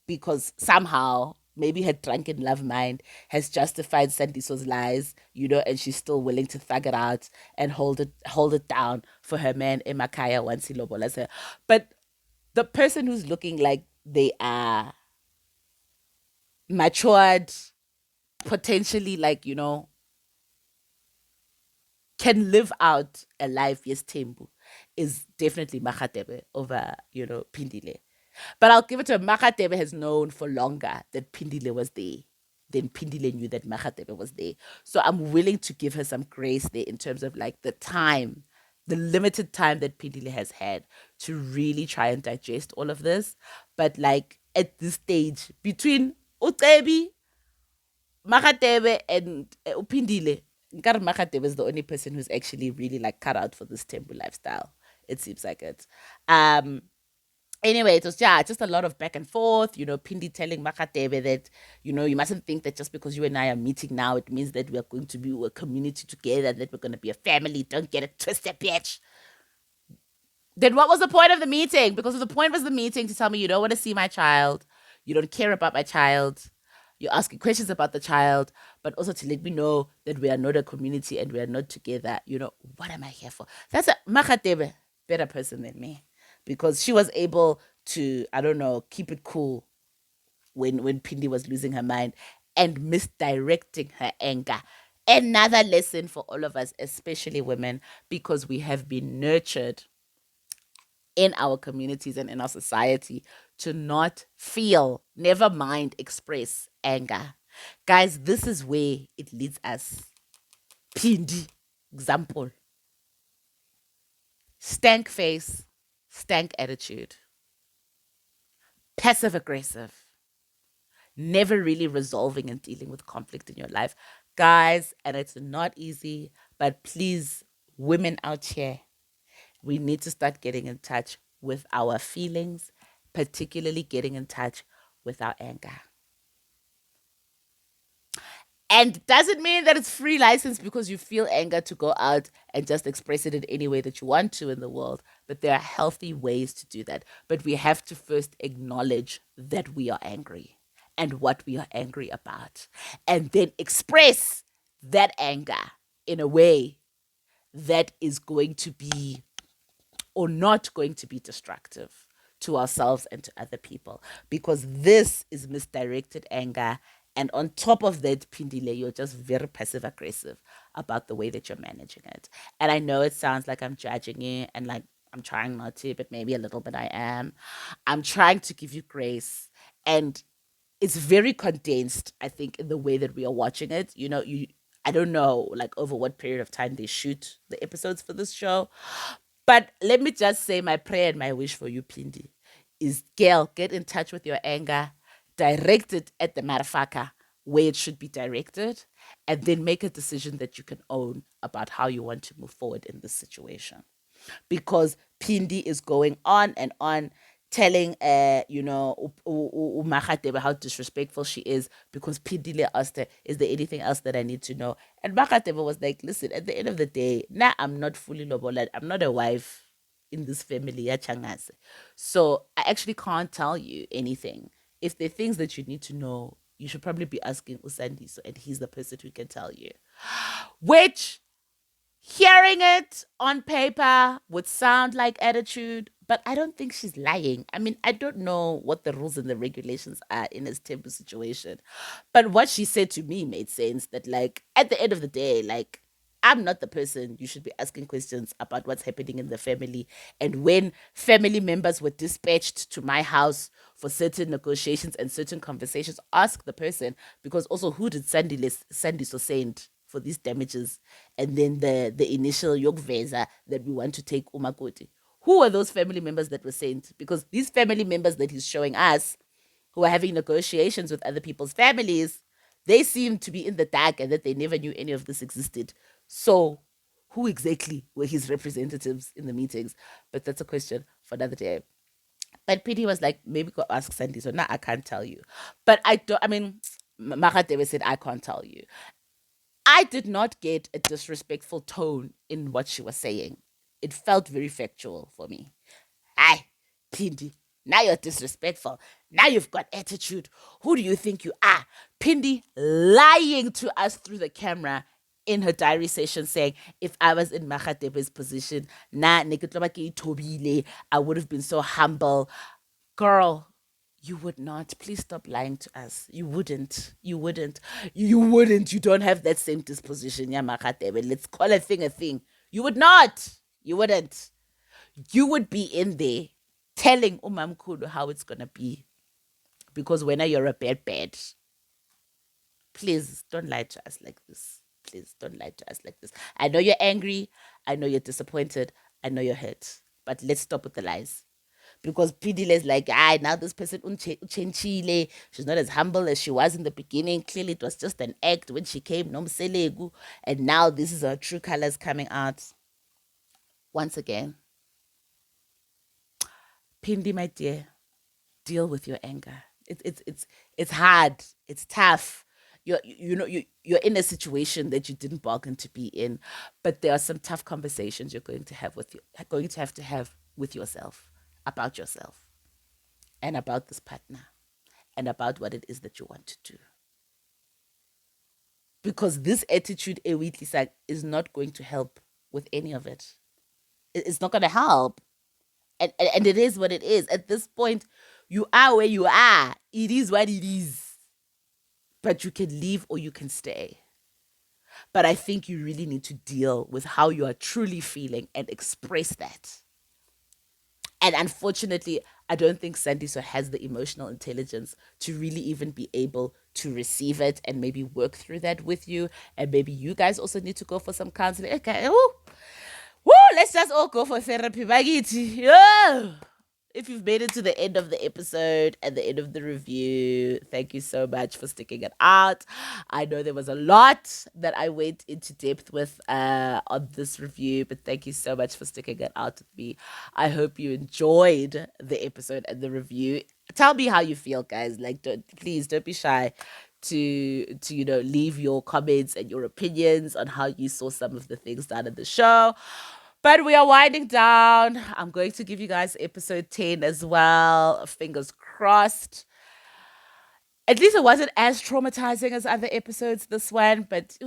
because somehow maybe her drunken love mind has justified Sandiso's lies, and she's still willing to thug it out and hold it down for her man Emakaya once he lobolas her. But the person who's looking like they are matured, potentially like, can live out a life, yes, Tembu, is definitely Makatebe over, Pindile. But I'll give it to her. Makatebe has known for longer that Pindile was there than Pindile knew that Makatebe was there. So I'm willing to give her some grace there in terms of like the limited time that Pindile has had to really try and digest all of this. But like at this stage, between Utebi, Makatebe, and Upindile, Nkare Makgatebe is the only person who's actually really like cut out for this temple lifestyle. It seems like it. Um, anyway, it was just a lot of back and forth. Pindi telling Makatebe that you mustn't think that just because you and I are meeting now, it means that we are going to be a community together, that we're going to be a family. Don't get it twisted, bitch. Then what was the point of the meeting? Because the point was the meeting to tell me you don't want to see my child, you don't care about my child, you're asking questions about the child, but also to let me know that we are not a community and we are not together. What am I here for? That's a Makatebe, better person than me, because she was able to, I don't know, keep it cool when Pindi was losing her mind and misdirecting her anger. Another lesson for all of us, especially women, because we have been nurtured in our communities and in our society to not feel, never mind express anger. Guys, this is where it leads us. Pindi, example. Stank face, stank attitude, passive aggressive, never really resolving and dealing with conflict in your life. Guys, and it's not easy, but please, women out here, we need to start getting in touch with our feelings, particularly getting in touch with our anger. And doesn't mean that it's free license because you feel anger to go out and just express it in any way that you want to in the world. But there are healthy ways to do that. But we have to first acknowledge that we are angry and what we are angry about. And then express that anger in a way that is going to be or not going to be destructive to ourselves and to other people, because this is misdirected anger. And on top of that, Pindile, you're just very passive aggressive about the way that you're managing it. And I know it sounds like I'm judging you and like I'm trying not to, but maybe a little bit I am. I'm trying to give you grace. And it's very condensed, I think, in the way that we are watching it. I don't know like over what period of time they shoot the episodes for this show, but let me just say my prayer and my wish for you, Pindi, is girl, get in touch with your anger, direct it at the marafaka where it should be directed, and then make a decision that you can own about how you want to move forward in this situation. Because Pindi is going on and on telling Makgatebe how disrespectful she is, because Pindile asked her, is there anything else that I need to know? And Makgatebe was like, listen, at the end of the day, nah, I'm not fully lobola. I'm not a wife in this family, ya Changase. So I actually can't tell you anything. If there are things that you need to know, you should probably be asking Usandiso, and he's the person who can tell you. Which, hearing it on paper would sound like attitude, but I don't think she's lying. I mean, I don't know what the rules and the regulations are in this temple situation, but what she said to me made sense that, like, at the end of the day, like, I'm not the person you should be asking questions about what's happening in the family. And when family members were dispatched to my house for certain negotiations and certain conversations, ask the person, because also who did Sandy so send for these damages? And then the initial Yogveza that we want to take Umakoti. Who were those family members that were sent? Because these family members that he's showing us, who are having negotiations with other people's families, they seem to be in the dark and that they never knew any of this existed. So, who exactly were his representatives in the meetings? But that's a question for another day. But PD was like, maybe go ask Sandy. So now I can't tell you. But I mean, Makatebe said, I can't tell you. I did not get a disrespectful tone in what she was saying. It felt very factual for me. Hi, Pindi. Now you're disrespectful. Now you've got attitude. Who do you think you are? Pindi lying to us through the camera in her diary session saying, if I was in Makgatebe's position, I would have been so humble. Girl, you would not. Please stop lying to us. You wouldn't. You wouldn't. You wouldn't. You don't have that same disposition, yeah, Makgatebe. Let's call a thing a thing. You would not. You wouldn't. You would be in there telling Umamkulu how it's gonna be. Because when you're a bad, please don't lie to us like this. Please don't lie to us like this. I know you're angry. I know you're disappointed. I know you're hurt. But let's stop with the lies. because Pidile is like, now this person uchenchile. She's not as humble as she was in the beginning. Clearly, it was just an act when she came, nomselegu, and now this is her true colors coming out. Once again, Pindi, my dear, deal with your anger. It's hard. It's tough. You're in a situation that you didn't bargain to be in, but there are some tough conversations you're going to have with yourself, about yourself, and about this partner, and about what it is that you want to do. Because this attitude, Lisa, is not going to help with any of it. It's not going to help. And it is what it is. At this point, you are where you are. It is what it is. But you can leave or you can stay. But I think you really need to deal with how you are truly feeling and express that. And unfortunately, I don't think Sandiso has the emotional intelligence to really even be able to receive it and maybe work through that with you. And maybe you guys also need to go for some counseling. Okay, woo, let's just all go for therapy. Bagiti. Yeah. If you've made it to the end of the episode and the end of the review, thank you so much for sticking it out. I know there was a lot that I went into depth with on this review, but thank you so much for sticking it out with me. I hope you enjoyed the episode and the review. Tell me how you feel, guys. Like, please don't be shy to leave your comments and your opinions on how you saw some of the things done in the show. But we are winding down. I'm going to give you guys episode 10 as well. Fingers crossed. At least it wasn't as traumatizing as other episodes, this one, but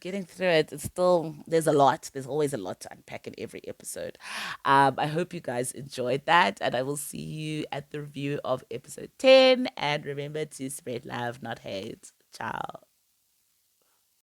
getting through it, it's still, there's a lot. There's always a lot to unpack in every episode. I hope you guys enjoyed that, and I will see you at the review of episode 10. And remember to spread love, not hate. Ciao.